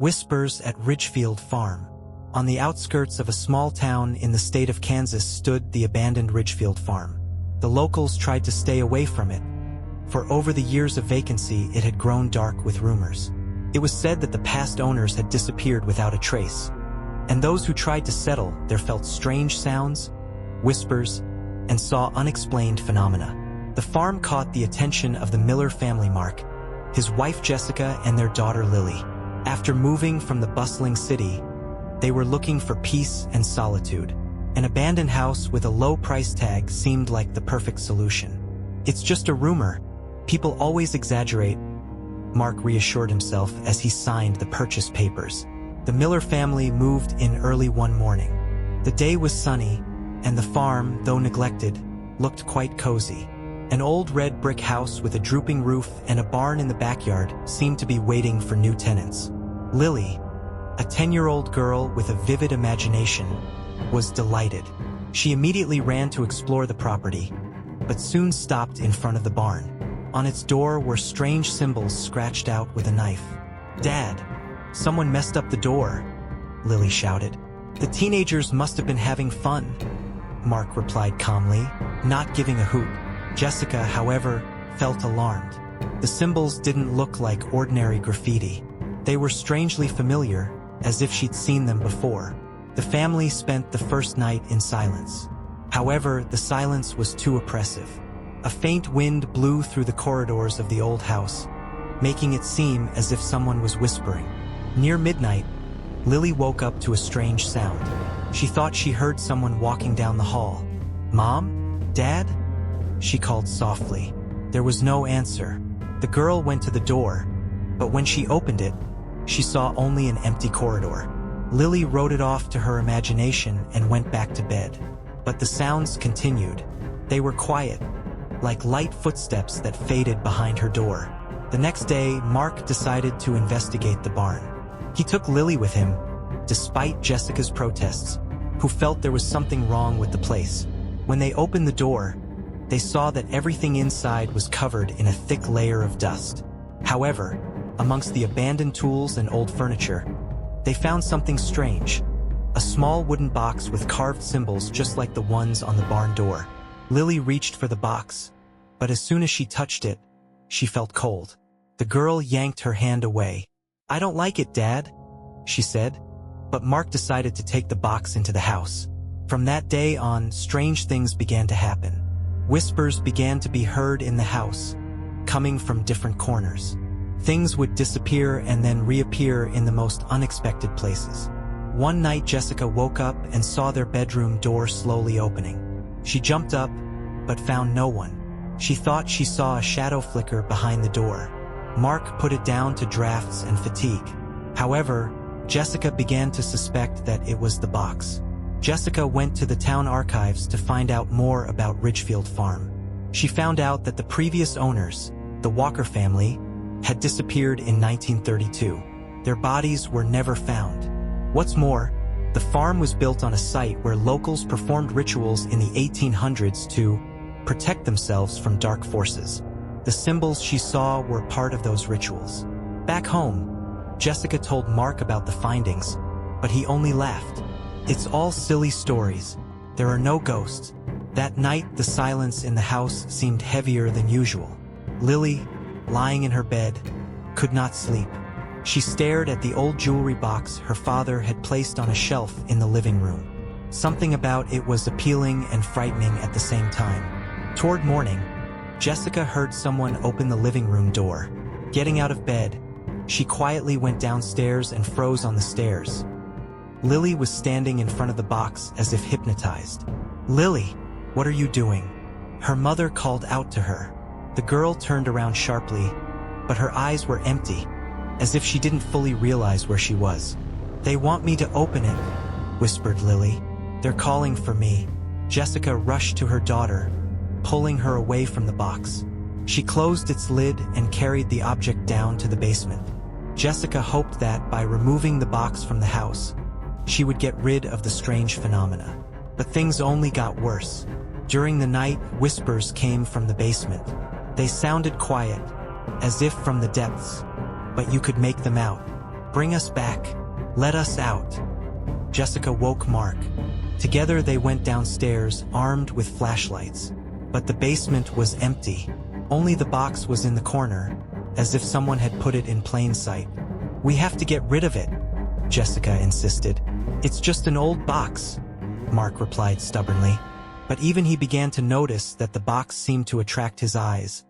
Whispers at Ridgefield Farm. On the outskirts of a small town in the state of Kansas stood the abandoned Ridgefield Farm. The locals tried to stay away from it. For over the years of vacancy, it had grown dark with rumors. It was said that the past owners had disappeared without a trace. And those who tried to settle there felt strange sounds, whispers, and saw unexplained phenomena. The farm caught the attention of the Miller family, Mark, his wife Jessica, and their daughter Lily. After moving from the bustling city, they were looking for peace and solitude. An abandoned house with a low price tag seemed like the perfect solution. "It's just a rumor. People always exaggerate," Mark reassured himself as he signed the purchase papers. The Miller family moved in early one morning. The day was sunny, and the farm, though neglected, looked quite cozy. An old red brick house with a drooping roof and a barn in the backyard seemed to be waiting for new tenants. Lily, a 10-year-old girl with a vivid imagination, was delighted. She immediately ran to explore the property, but soon stopped in front of the barn. On its door were strange symbols scratched out with a knife. "Dad, someone messed up the door," Lily shouted. "The teenagers must have been having fun," Mark replied calmly, not giving a hoot. Jessica, however, felt alarmed. The symbols didn't look like ordinary graffiti. They were strangely familiar, as if she'd seen them before. The family spent the first night in silence. However, the silence was too oppressive. A faint wind blew through the corridors of the old house, making it seem as if someone was whispering. Near midnight, Lily woke up to a strange sound. She thought she heard someone walking down the hall. "Mom? Dad?" she called softly. There was no answer. The girl went to the door, but when she opened it, she saw only an empty corridor. Lily wrote it off to her imagination and went back to bed. But the sounds continued. They were quiet, like light footsteps that faded behind her door. The next day, Mark decided to investigate the barn. He took Lily with him, despite Jessica's protests, who felt there was something wrong with the place. When they opened the door, they saw that everything inside was covered in a thick layer of dust. However, amongst the abandoned tools and old furniture, they found something strange. A small wooden box with carved symbols just like the ones on the barn door. Lily reached for the box, but as soon as she touched it, she felt cold. The girl yanked her hand away. "I don't like it, Dad," she said, but Mark decided to take the box into the house. From that day on, strange things began to happen. Whispers began to be heard in the house, coming from different corners. Things would disappear and then reappear in the most unexpected places. One night, Jessica woke up and saw their bedroom door slowly opening. She jumped up, but found no one. She thought she saw a shadow flicker behind the door. Mark put it down to drafts and fatigue. However, Jessica began to suspect that it was the box. Jessica went to the town archives to find out more about Ridgefield Farm. She found out that the previous owners, the Walker family, had disappeared in 1932. Their bodies were never found. What's more, the farm was built on a site where locals performed rituals in the 1800s to protect themselves from dark forces. The symbols she saw were part of those rituals. Back home, Jessica told Mark about the findings, but he only laughed. "It's all silly stories. There are no ghosts." That night, the silence in the house seemed heavier than usual. Lily, lying in her bed, could not sleep. She stared at the old jewelry box her father had placed on a shelf in the living room. Something about it was appealing and frightening at the same time. Toward morning, Jessica heard someone open the living room door. Getting out of bed, she quietly went downstairs and froze on the stairs. Lily was standing in front of the box as if hypnotized. "Lily, what are you doing?" Her mother called out to her. The girl turned around sharply, but her eyes were empty, as if she didn't fully realize where she was. "They want me to open it," whispered Lily. "They're calling for me." Jessica rushed to her daughter, pulling her away from the box. She closed its lid and carried the object down to the basement. Jessica hoped that by removing the box from the house, she would get rid of the strange phenomena. But things only got worse. During the night, whispers came from the basement. They sounded quiet, as if from the depths, but you could make them out. Bring us back. Let us out. Jessica woke Mark. Together they went downstairs, armed with flashlights. But the basement was empty. Only the box was in the corner, as if someone had put it in plain sight. We have to get rid of it, Jessica insisted. It's just an old box, Mark replied stubbornly. But even he began to notice that the box seemed to attract his eyes,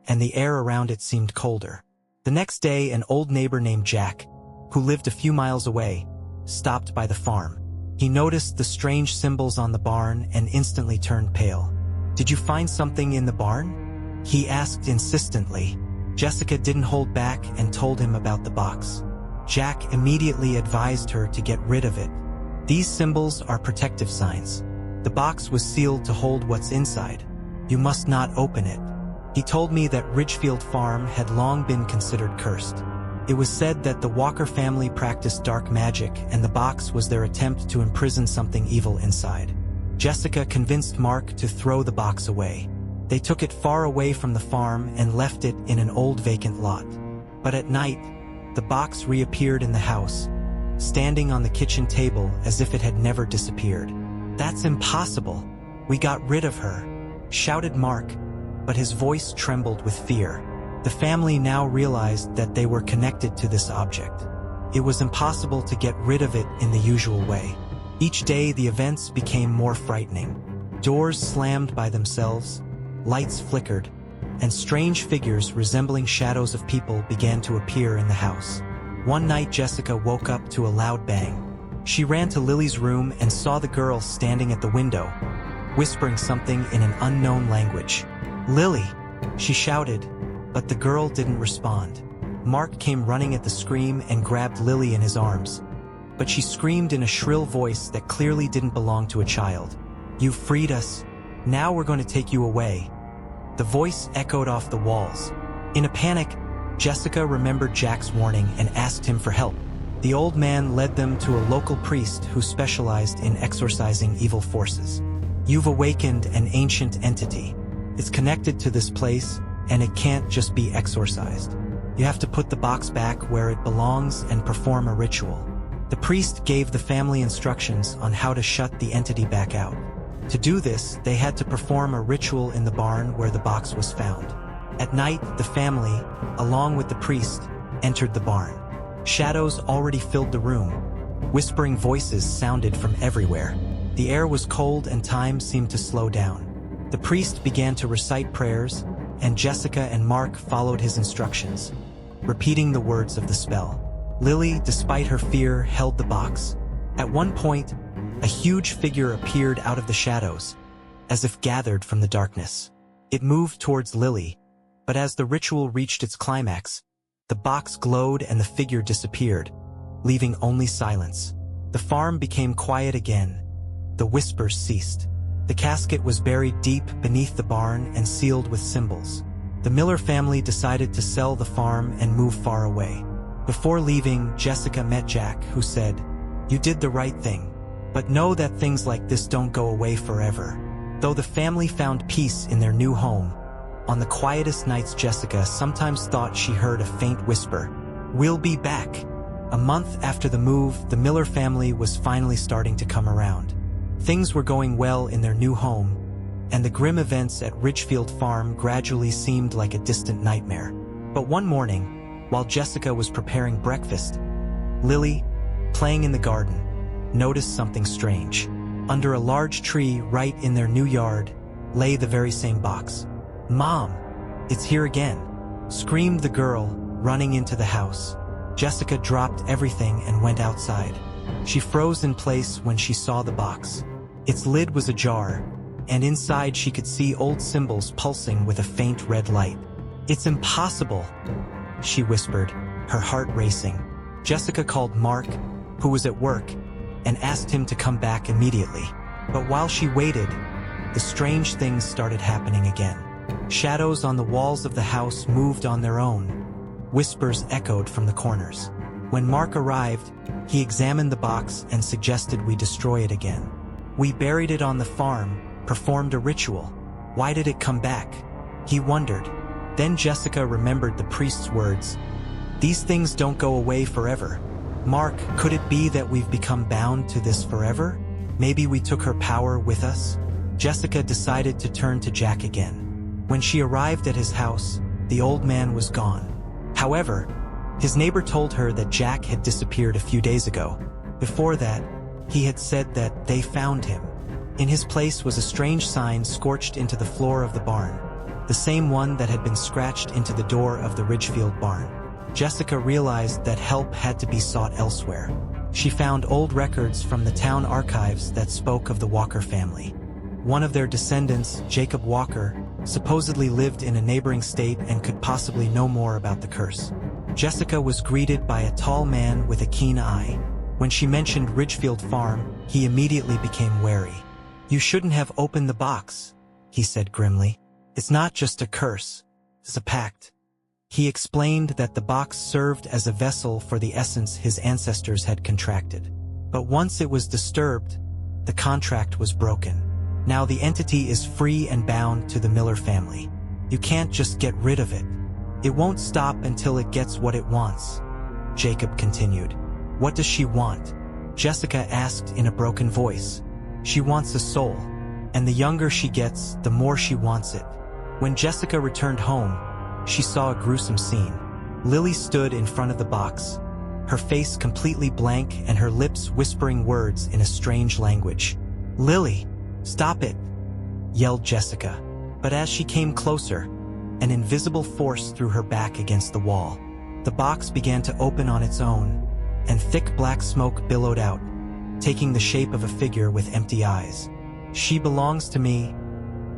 and the air around it seemed colder. The next day, an old neighbor named Jack, who lived a few miles away, stopped by the farm. He noticed the strange symbols on the barn and instantly turned pale. Did you find something in the barn? He asked insistently. Jessica didn't hold back and told him about the box. Jack immediately advised her to get rid of it. These symbols are protective signs. The box was sealed to hold what's inside. You must not open it. He told me that Ridgefield Farm had long been considered cursed. It was said that the Walker family practiced dark magic, and the box was their attempt to imprison something evil inside. Jessica convinced Mark to throw the box away. They took it far away from the farm and left it in an old vacant lot. But at night, the box reappeared in the house, standing on the kitchen table as if it had never disappeared. That's impossible. We got rid of her, shouted Mark, but his voice trembled with fear. The family now realized that they were connected to this object. It was impossible to get rid of it in the usual way. Each day the events became more frightening. Doors slammed by themselves, lights flickered, and strange figures resembling shadows of people began to appear in the house. One night Jessica woke up to a loud bang. She ran to Lily's room and saw the girl standing at the window, whispering something in an unknown language. "Lily!" she shouted, but the girl didn't respond. Mark came running at the scream and grabbed Lily in his arms, but she screamed in a shrill voice that clearly didn't belong to a child. "You freed us. Now we're going to take you away." The voice echoed off the walls. In a panic, Jessica remembered Jack's warning and asked him for help. The old man led them to a local priest who specialized in exorcising evil forces. "You've awakened an ancient entity. It's connected to this place, and it can't just be exorcised. You have to put the box back where it belongs and perform a ritual." The priest gave the family instructions on how to shut the entity back out. To do this, they had to perform a ritual in the barn where the box was found. At night, the family, along with the priest, entered the barn. Shadows already filled the room. Whispering voices sounded from everywhere. The air was cold and time seemed to slow down. The priest began to recite prayers, and Jessica and Mark followed his instructions, repeating the words of the spell. Lily, despite her fear, held the box. At one point, a huge figure appeared out of the shadows, as if gathered from the darkness. It moved towards Lily, but as the ritual reached its climax, the box glowed and the figure disappeared, leaving only silence. The farm became quiet again. The whispers ceased. The casket was buried deep beneath the barn and sealed with symbols. The Miller family decided to sell the farm and move far away. Before leaving, Jessica met Jack, who said, "You did the right thing. But know that things like this don't go away forever." Though the family found peace in their new home, on the quietest nights Jessica sometimes thought she heard a faint whisper, "We'll be back." A month after the move, the Miller family was finally starting to come around. Things were going well in their new home, and the grim events at Ridgefield Farm gradually seemed like a distant nightmare. But one morning, while Jessica was preparing breakfast, Lily, playing in the garden, noticed something strange. Under a large tree right in their new yard lay the very same box. "Mom, it's here again," screamed the girl, running into the house. Jessica dropped everything and went outside. She froze in place when she saw the box. Its lid was ajar, and inside she could see old symbols pulsing with a faint red light. "It's impossible," she whispered, her heart racing. Jessica called Mark, who was at work, and asked him to come back immediately. But while she waited, the strange things started happening again. Shadows on the walls of the house moved on their own. Whispers echoed from the corners. When Mark arrived, he examined the box and suggested we destroy it again. "We buried it on the farm, performed a ritual. Why did it come back?" he wondered. Then Jessica remembered the priest's words. "These things don't go away forever. Mark, could it be that we've become bound to this forever? Maybe we took her power with us? Jessica decided to turn to Jack again. When she arrived at his house, the old man was gone. However, his neighbor told her that Jack had disappeared a few days ago. Before that, he had said that they found him. In his place was a strange sign scorched into the floor of the barn, the same one that had been scratched into the door of the Ridgefield barn. Jessica realized that help had to be sought elsewhere. She found old records from the town archives that spoke of the Walker family. One of their descendants, Jacob Walker, supposedly lived in a neighboring state and could possibly know more about the curse. Jessica was greeted by a tall man with a keen eye. When she mentioned Ridgefield Farm, he immediately became wary. "You shouldn't have opened the box," he said grimly. "It's not just a curse, it's a pact." He explained that the box served as a vessel for the essence his ancestors had contracted. But once it was disturbed, the contract was broken. Now the entity is free and bound to the Miller family. You can't just get rid of it. It won't stop until it gets what it wants. Jacob continued. "What does she want?" Jessica asked in a broken voice. "She wants a soul, and the younger she gets, the more she wants it." When Jessica returned home, she saw a gruesome scene. Lily stood in front of the box, her face completely blank and her lips whispering words in a strange language. "Lily, stop it!" yelled Jessica. But as she came closer, an invisible force threw her back against the wall. The box began to open on its own, and thick black smoke billowed out, taking the shape of a figure with empty eyes. "She belongs to me,"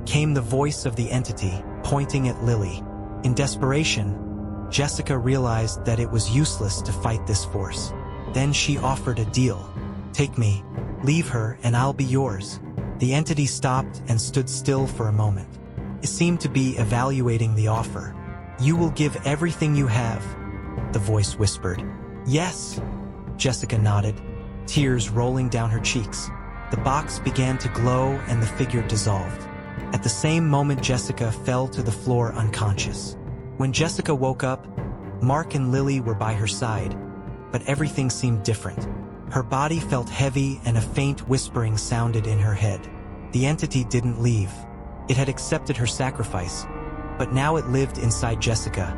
came the voice of the entity, pointing at Lily. In desperation, Jessica realized that it was useless to fight this force. Then she offered a deal. "Take me, leave her, and I'll be yours." The entity stopped and stood still for a moment. It seemed to be evaluating the offer. "You will give everything you have," the voice whispered. "Yes," Jessica nodded, tears rolling down her cheeks. The box began to glow and the figure dissolved. At the same moment, Jessica fell to the floor unconscious. When Jessica woke up, Mark and Lily were by her side, but everything seemed different. Her body felt heavy and a faint whispering sounded in her head. The entity didn't leave. It had accepted her sacrifice, but now it lived inside Jessica,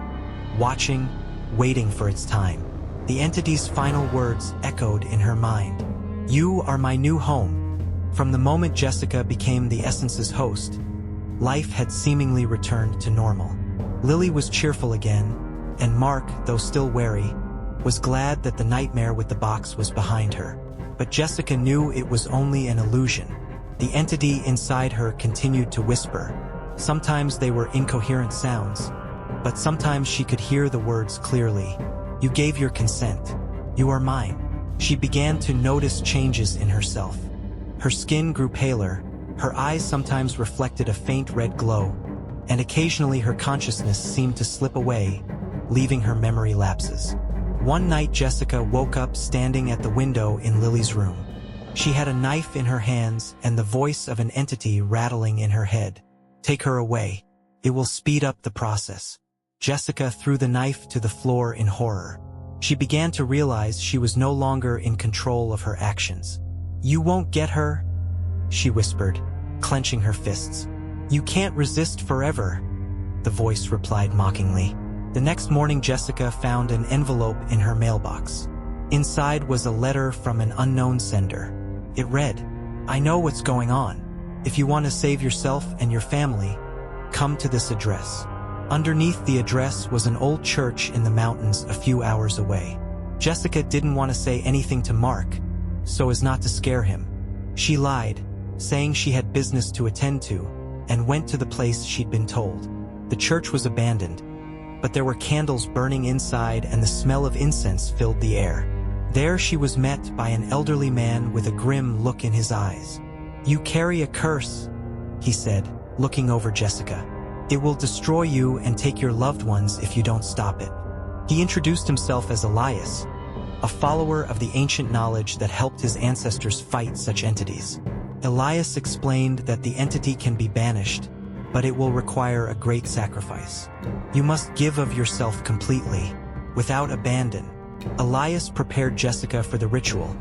watching, waiting for its time. The entity's final words echoed in her mind. "You are my new home." From the moment Jessica became the essence's host, life had seemingly returned to normal. Lily was cheerful again, and Mark, though still wary, was glad that the nightmare with the box was behind her. But Jessica knew it was only an illusion. The entity inside her continued to whisper. Sometimes they were incoherent sounds, but sometimes she could hear the words clearly. "You gave your consent. You are mine." She began to notice changes in herself. Her skin grew paler, her eyes sometimes reflected a faint red glow, and occasionally her consciousness seemed to slip away, leaving her memory lapses. One night Jessica woke up standing at the window in Lily's room. She had a knife in her hands and the voice of an entity rattling in her head. "Take her away. It will speed up the process." Jessica threw the knife to the floor in horror. She began to realize she was no longer in control of her actions. "You won't get her," she whispered, clenching her fists. "You can't resist forever," the voice replied mockingly. The next morning Jessica found an envelope in her mailbox. Inside was a letter from an unknown sender. It read, "I know what's going on. If you want to save yourself and your family, come to this address." Underneath the address was an old church in the mountains a few hours away. Jessica didn't want to say anything to Mark, so as not to scare him. She lied, saying she had business to attend to, and went to the place she'd been told. The church was abandoned, but there were candles burning inside and the smell of incense filled the air. There she was met by an elderly man with a grim look in his eyes. "You carry a curse," he said, looking over Jessica. "It will destroy you and take your loved ones if you don't stop it." He introduced himself as Elias, a follower of the ancient knowledge that helped his ancestors fight such entities. Elias explained that the entity can be banished, but it will require a great sacrifice. "You must give of yourself completely, without abandon," Elias prepared Jessica for the ritual,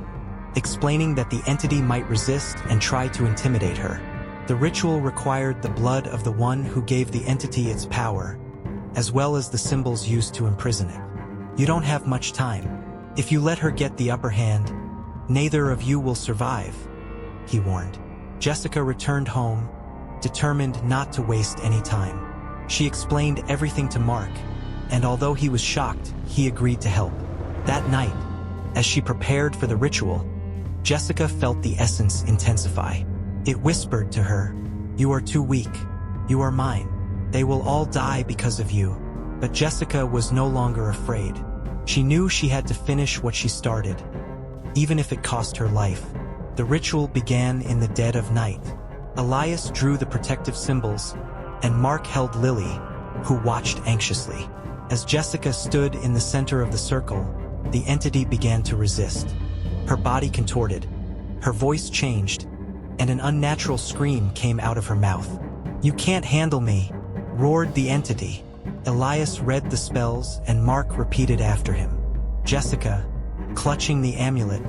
explaining that the entity might resist and try to intimidate her. The ritual required the blood of the one who gave the entity its power, as well as the symbols used to imprison it. You don't have much time. If you let her get the upper hand, neither of you will survive, he warned. Jessica returned home, determined not to waste any time. She explained everything to Mark, and although he was shocked, he agreed to help. That night, as she prepared for the ritual, Jessica felt the essence intensify. It whispered to her, "You are too weak. You are mine. They will all die because of you." But Jessica was no longer afraid. She knew she had to finish what she started, even if it cost her life. The ritual began in the dead of night. Elias drew the protective symbols, and Mark held Lily, who watched anxiously. As Jessica stood in the center of the circle, the entity began to resist. Her body contorted, her voice changed, and an unnatural scream came out of her mouth. "You can't handle me," roared the entity. Elias read the spells and Mark repeated after him. Jessica, clutching the amulet,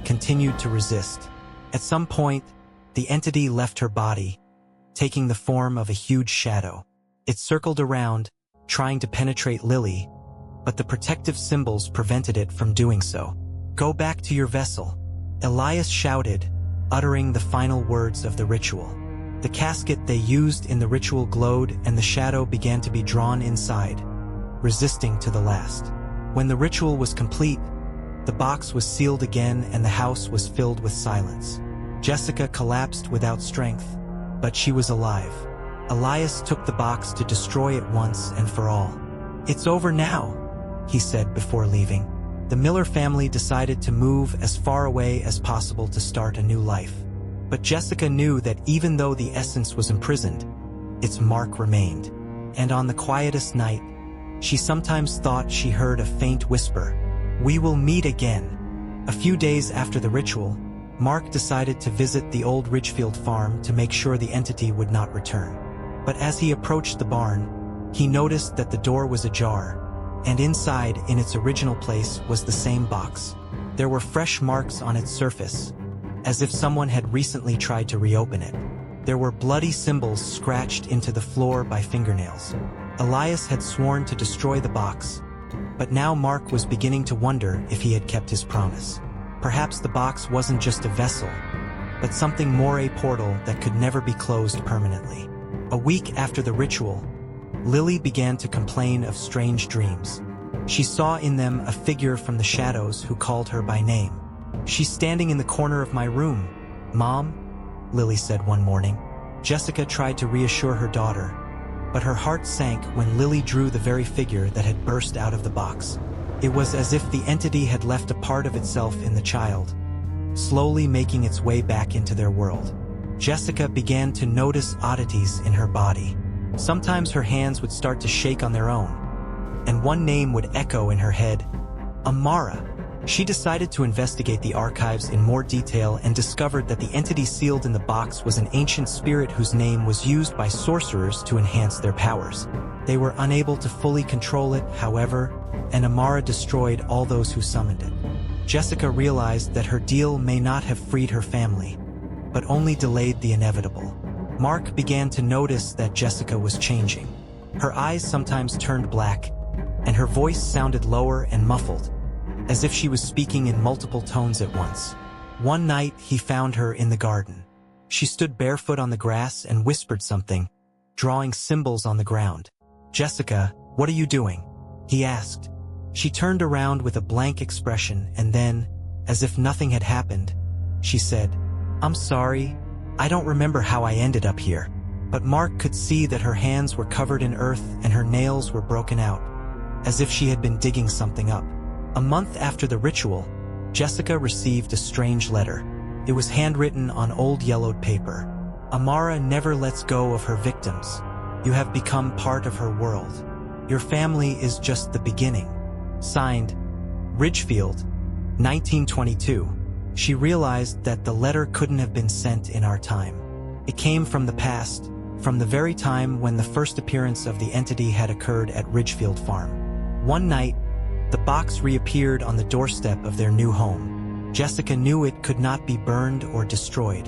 continued to resist. At some point, the entity left her body, taking the form of a huge shadow. It circled around, trying to penetrate Lily, but the protective symbols prevented it from doing so. "Go back to your vessel," Elias shouted, uttering the final words of the ritual. The casket they used in the ritual glowed and the shadow began to be drawn inside, resisting to the last. When the ritual was complete, the box was sealed again and the house was filled with silence. Jessica collapsed without strength, but she was alive. Elias took the box to destroy it once and for all. "It's over now," he said before leaving. The Miller family decided to move as far away as possible to start a new life. But Jessica knew that even though the essence was imprisoned, its mark remained. And on the quietest night, she sometimes thought she heard a faint whisper, "We will meet again." A few days after the ritual, Mark decided to visit the old Ridgefield Farm to make sure the entity would not return. But as he approached the barn, he noticed that the door was ajar, and inside, in its original place, was the same box. There were fresh marks on its surface, as if someone had recently tried to reopen it. There were bloody symbols scratched into the floor by fingernails. Elias had sworn to destroy the box, but now Mark was beginning to wonder if he had kept his promise. Perhaps the box wasn't just a vessel, but something more, a portal that could never be closed permanently. A week after the ritual, Lily began to complain of strange dreams. She saw in them a figure from the shadows who called her by name. "She's standing in the corner of my room, Mom," Lily said one morning. Jessica tried to reassure her daughter, but her heart sank when Lily drew the very figure that had burst out of the box. It was as if the entity had left a part of itself in the child, slowly making its way back into their world. Jessica began to notice oddities in her body. Sometimes her hands would start to shake on their own, and one name would echo in her head, Amara. She decided to investigate the archives in more detail and discovered that the entity sealed in the box was an ancient spirit whose name was used by sorcerers to enhance their powers. They were unable to fully control it, however, and Amara destroyed all those who summoned it. Jessica realized that her deal may not have freed her family, but only delayed the inevitable. Mark began to notice that Jessica was changing. Her eyes sometimes turned black, and her voice sounded lower and muffled, as if she was speaking in multiple tones at once. One night, he found her in the garden. She stood barefoot on the grass and whispered something, drawing symbols on the ground. "Jessica, what are you doing?" he asked. She turned around with a blank expression and then, as if nothing had happened, she said, "I'm sorry, I don't remember how I ended up here." But Mark could see that her hands were covered in earth and her nails were broken out, as if she had been digging something up. A month after the ritual, Jessica received a strange letter. It was handwritten on old yellowed paper. "Amara never lets go of her victims. You have become part of her world. Your family is just the beginning." Signed, Ridgefield, 1922. She realized that the letter couldn't have been sent in our time. It came from the past, from the very time when the first appearance of the entity had occurred at Ridgefield Farm. One night, The box reappeared on the doorstep of their new home. Jessica knew it could not be burned or destroyed.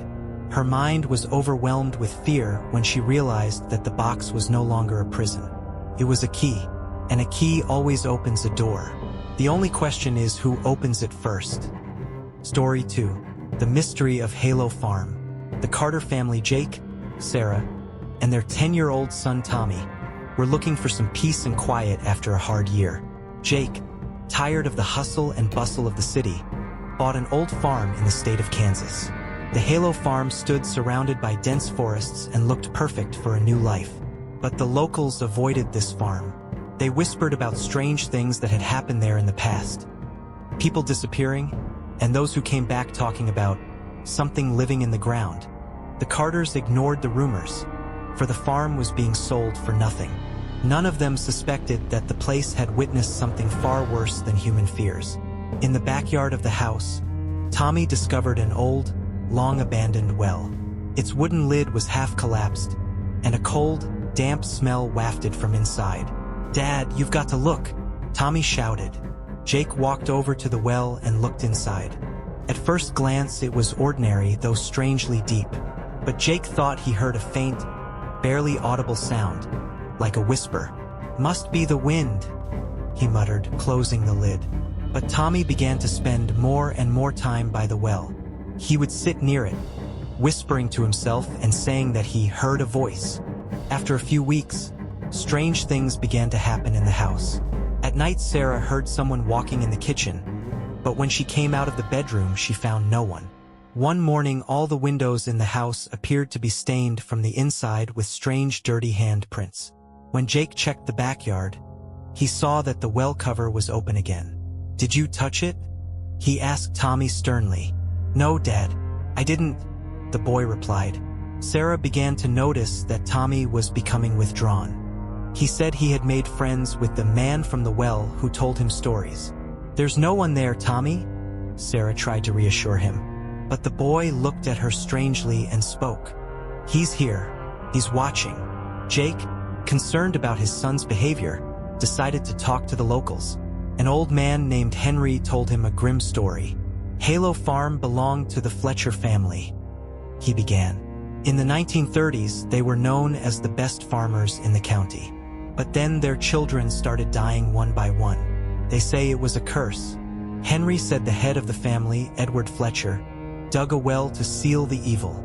Her mind was overwhelmed with fear when she realized that the box was no longer a prison. It was a key, and a key always opens a door. The only question is who opens it first. Story 2. The Mystery of Haylow Farm. The Carter family, Jake, Sarah, and their 10-year-old son Tommy, were looking for some peace and quiet after a hard year. Jake, tired of the hustle and bustle of the city, bought an old farm in the state of Kansas. The Haylow farm stood surrounded by dense forests and looked perfect for a new life. But the locals avoided this farm. They whispered about strange things that had happened there in the past. People disappearing, and those who came back talking about something living in the ground. The Carters ignored the rumors, for the farm was being sold for nothing. None of them suspected that the place had witnessed something far worse than human fears. In the backyard of the house, Tommy discovered an old, long-abandoned well. Its wooden lid was half collapsed, and a cold, damp smell wafted from inside. "Dad, you've got to look!" Tommy shouted. Jake walked over to the well and looked inside. At first glance, it was ordinary, though strangely deep. But Jake thought he heard a faint, barely audible sound, like a whisper. "Must be the wind," he muttered, closing the lid. But Tommy began to spend more and more time by the well. He would sit near it, whispering to himself and saying that he heard a voice. After a few weeks, strange things began to happen in the house. At night, Sarah heard someone walking in the kitchen, but when she came out of the bedroom, she found no one. One morning, all the windows in the house appeared to be stained from the inside with strange, dirty handprints. When Jake checked the backyard, he saw that the well cover was open again. "Did you touch it?" he asked Tommy sternly. "No, Dad, I didn't," the boy replied. Sarah began to notice that Tommy was becoming withdrawn. He said he had made friends with the man from the well who told him stories. "There's no one there, Tommy," Sarah tried to reassure him. But the boy looked at her strangely and spoke. "He's here. He's watching." Jake, concerned about his son's behavior, decided to talk to the locals. An old man named Henry told him a grim story. "Haylow Farm belonged to the Fletcher family," he began. "In the 1930s, they were known as the best farmers in the county. But then their children started dying one by one. They say it was a curse." Henry said the head of the family, Edward Fletcher, dug a well to seal the evil,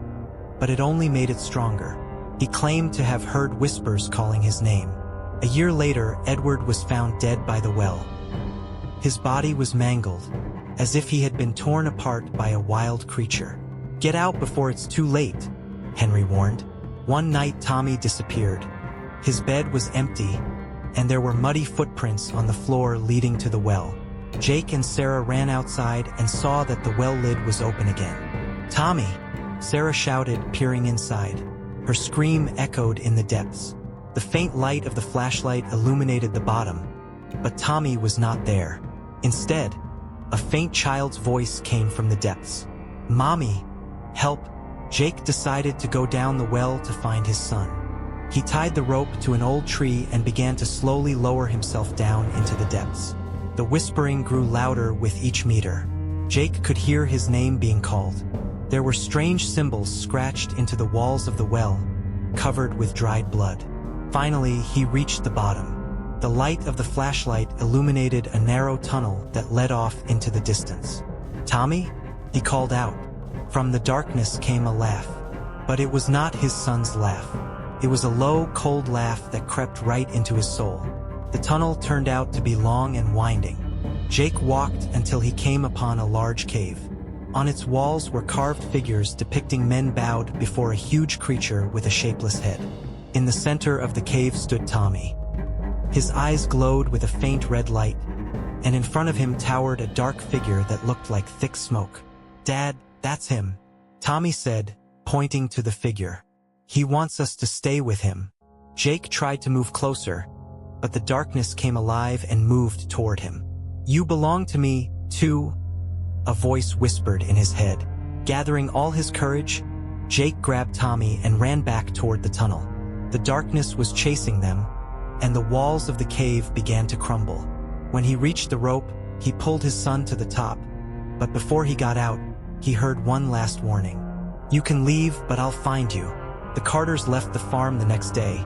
but it only made it stronger. He claimed to have heard whispers calling his name. A year later, Edward was found dead by the well. His body was mangled, as if he had been torn apart by a wild creature. "Get out before it's too late," Henry warned. One night, Tommy disappeared. His bed was empty, and there were muddy footprints on the floor leading to the well. Jake and Sarah ran outside and saw that the well lid was open again. "Tommy!" Sarah shouted, peering inside. Her scream echoed in the depths. The faint light of the flashlight illuminated the bottom, but Tommy was not there. Instead, a faint child's voice came from the depths. "Mommy, help!" Jake decided to go down the well to find his son. He tied the rope to an old tree and began to slowly lower himself down into the depths. The whispering grew louder with each meter. Jake could hear his name being called. There were strange symbols scratched into the walls of the well, covered with dried blood. Finally, he reached the bottom. The light of the flashlight illuminated a narrow tunnel that led off into the distance. "Tommy?" he called out. From the darkness came a laugh. But it was not his son's laugh. It was a low, cold laugh that crept right into his soul. The tunnel turned out to be long and winding. Jake walked until he came upon a large cave. On its walls were carved figures depicting men bowed before a huge creature with a shapeless head. In the center of the cave stood Tommy. His eyes glowed with a faint red light, and in front of him towered a dark figure that looked like thick smoke. "Dad, that's him," Tommy said, pointing to the figure. "He wants us to stay with him." Jake tried to move closer, but the darkness came alive and moved toward him. "You belong to me, too," a voice whispered in his head. Gathering all his courage, Jake grabbed Tommy and ran back toward the tunnel. The darkness was chasing them, and the walls of the cave began to crumble. When he reached the rope, he pulled his son to the top, but before he got out, he heard one last warning. "You can leave, but I'll find you." The Carters left the farm the next day,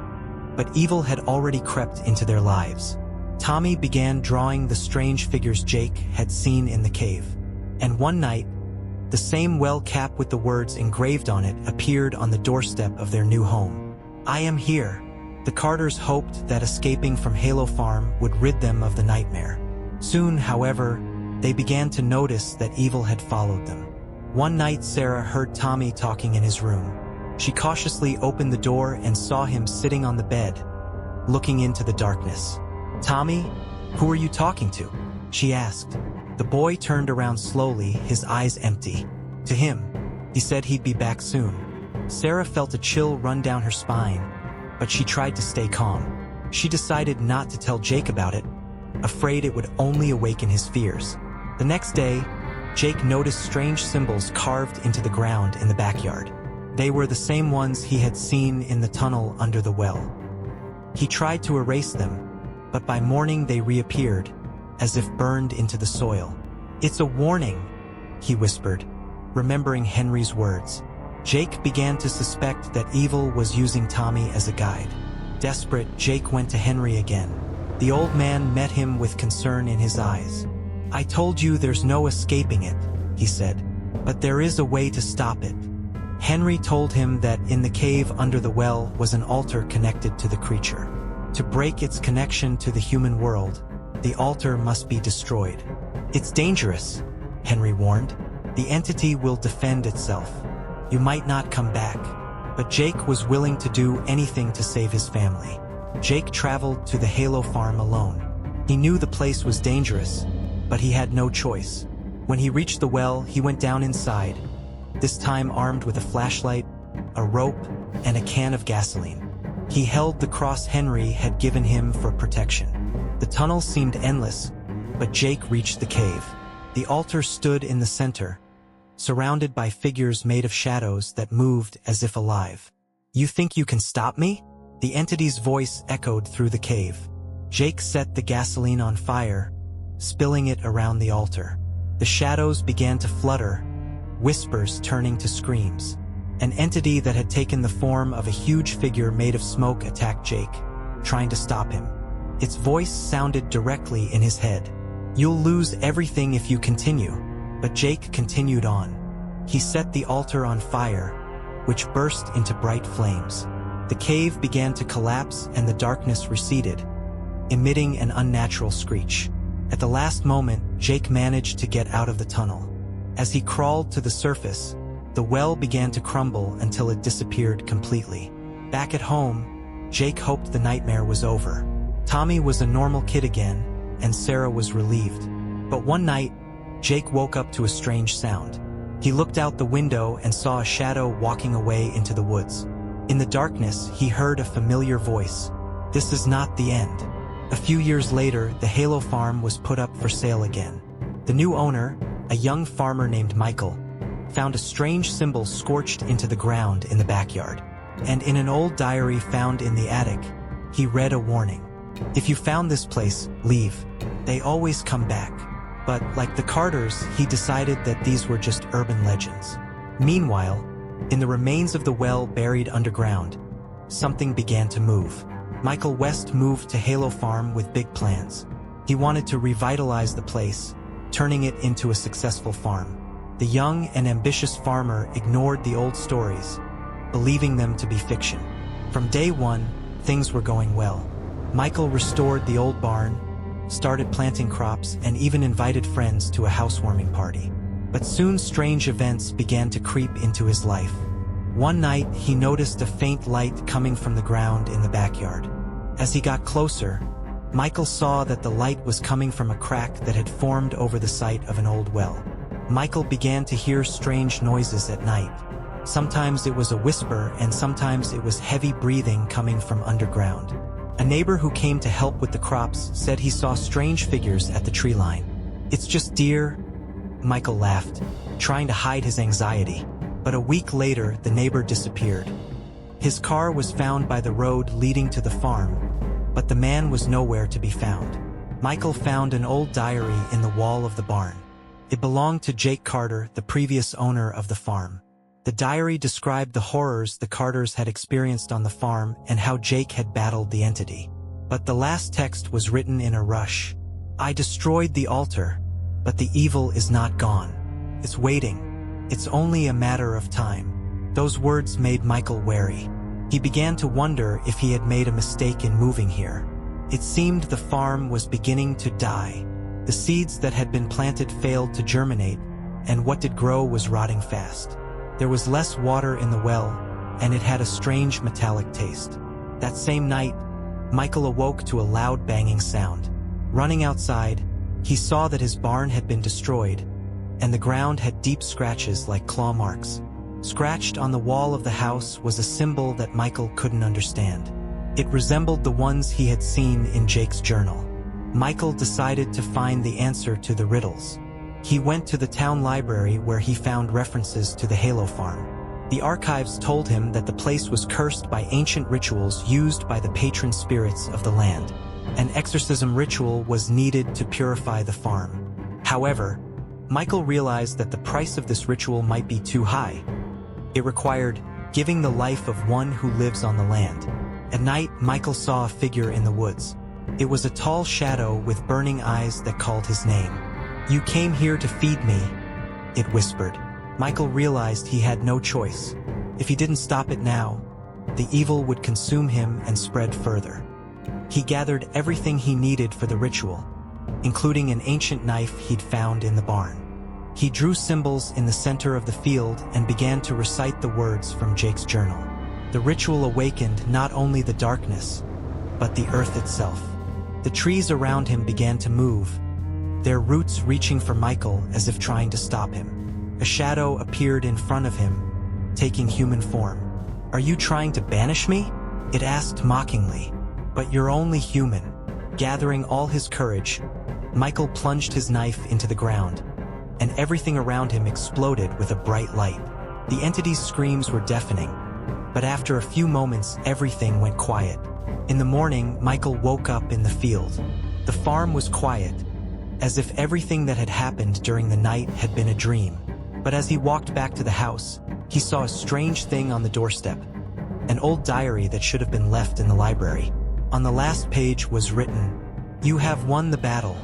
but evil had already crept into their lives. Tommy began drawing the strange figures Jake had seen in the cave. And one night, the same well cap with the words engraved on it appeared on the doorstep of their new home. "I am here." The Carters hoped that escaping from Haylow Farm would rid them of the nightmare. Soon, however, they began to notice that evil had followed them. One night, Sarah heard Tommy talking in his room. She cautiously opened the door and saw him sitting on the bed, looking into the darkness. "Tommy, who are you talking to?" she asked. The boy turned around slowly, his eyes empty. To him, he said he'd be back soon. Sarah felt a chill run down her spine, but she tried to stay calm. She decided not to tell Jake about it, afraid it would only awaken his fears. The next day, Jake noticed strange symbols carved into the ground in the backyard. They were the same ones he had seen in the tunnel under the well. He tried to erase them, but by morning they reappeared, as if burned into the soil. "It's a warning," he whispered, remembering Henry's words. Jake began to suspect that evil was using Tommy as a guide. Desperate, Jake went to Henry again. The old man met him with concern in his eyes. "I told you there's no escaping it," he said, "but there is a way to stop it." Henry told him that in the cave under the well was an altar connected to the creature. To break its connection to the human world, the altar must be destroyed. "It's dangerous," Henry warned. "The entity will defend itself. You might not come back." But Jake was willing to do anything to save his family. Jake traveled to the Haylow Farm alone. He knew the place was dangerous, but he had no choice. When he reached the well, he went down inside, this time armed with a flashlight, a rope, and a can of gasoline. He held the cross Henry had given him for protection. The tunnel seemed endless, but Jake reached the cave. The altar stood in the center, surrounded by figures made of shadows that moved as if alive. "You think you can stop me?" The entity's voice echoed through the cave. Jake set the gasoline on fire, spilling it around the altar. The shadows began to flutter, whispers turning to screams. An entity that had taken the form of a huge figure made of smoke attacked Jake, trying to stop him. Its voice sounded directly in his head. "You'll lose everything if you continue." But Jake continued on. He set the altar on fire, which burst into bright flames. The cave began to collapse and the darkness receded, emitting an unnatural screech. At the last moment, Jake managed to get out of the tunnel. As he crawled to the surface, the well began to crumble until it disappeared completely. Back at home, Jake hoped the nightmare was over. Tommy was a normal kid again, and Sarah was relieved. But one night, Jake woke up to a strange sound. He looked out the window and saw a shadow walking away into the woods. In the darkness, he heard a familiar voice. "This is not the end." A few years later, the Haylow Farm was put up for sale again. The new owner, a young farmer named Michael, found a strange symbol scorched into the ground in the backyard. And in an old diary found in the attic, he read a warning. "If you found this place, leave. They always come back." But, like the Carters, he decided that these were just urban legends. Meanwhile, in the remains of the well buried underground, something began to move. Michael West moved to Haylow Farm with big plans. He wanted to revitalize the place, turning it into a successful farm. The young and ambitious farmer ignored the old stories, believing them to be fiction. From day one, things were going well. Michael restored the old barn, started planting crops, and even invited friends to a housewarming party. But soon strange events began to creep into his life. One night, he noticed a faint light coming from the ground in the backyard. As he got closer, Michael saw that the light was coming from a crack that had formed over the site of an old well. Michael began to hear strange noises at night. Sometimes it was a whisper, and sometimes it was heavy breathing coming from underground. A neighbor who came to help with the crops said he saw strange figures at the tree line. "It's just deer," Michael laughed, trying to hide his anxiety. But a week later, the neighbor disappeared. His car was found by the road leading to the farm, but the man was nowhere to be found. Michael found an old diary in the wall of the barn. It belonged to Jake Carter, the previous owner of the farm. The diary described the horrors the Carters had experienced on the farm and how Jake had battled the entity. But the last text was written in a rush. "I destroyed the altar, but the evil is not gone. It's waiting. It's only a matter of time." Those words made Michael wary. He began to wonder if he had made a mistake in moving here. It seemed the farm was beginning to die. The seeds that had been planted failed to germinate, and what did grow was rotting fast. There was less water in the well, and it had a strange metallic taste. That same night, Michael awoke to a loud banging sound. Running outside, he saw that his barn had been destroyed, and the ground had deep scratches like claw marks. Scratched on the wall of the house was a symbol that Michael couldn't understand. It resembled the ones he had seen in Jake's journal. Michael decided to find the answer to the riddles. He went to the town library where he found references to the Haylow farm. The archives told him that the place was cursed by ancient rituals used by the patron spirits of the land. An exorcism ritual was needed to purify the farm. However, Michael realized that the price of this ritual might be too high. It required giving the life of one who lives on the land. At night, Michael saw a figure in the woods. It was a tall shadow with burning eyes that called his name. "You came here to feed me," it whispered. Michael realized he had no choice. If he didn't stop it now, the evil would consume him and spread further. He gathered everything he needed for the ritual, including an ancient knife he'd found in the barn. He drew symbols in the center of the field and began to recite the words from Jake's journal. The ritual awakened not only the darkness, but the earth itself. The trees around him began to move, their roots reaching for Michael as if trying to stop him. A shadow appeared in front of him, taking human form. "Are you trying to banish me?" it asked mockingly. "But you're only human." Gathering all his courage, Michael plunged his knife into the ground, and everything around him exploded with a bright light. The entity's screams were deafening, but after a few moments everything went quiet. In the morning, Michael woke up in the field. The farm was quiet, as if everything that had happened during the night had been a dream. But as he walked back to the house, he saw a strange thing on the doorstep, an old diary that should have been left in the library. On the last page was written, "You have won the battle,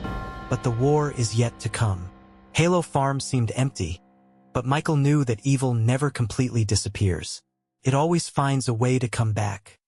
but the war is yet to come." Haylow Farm seemed empty, but Michael knew that evil never completely disappears. It always finds a way to come back.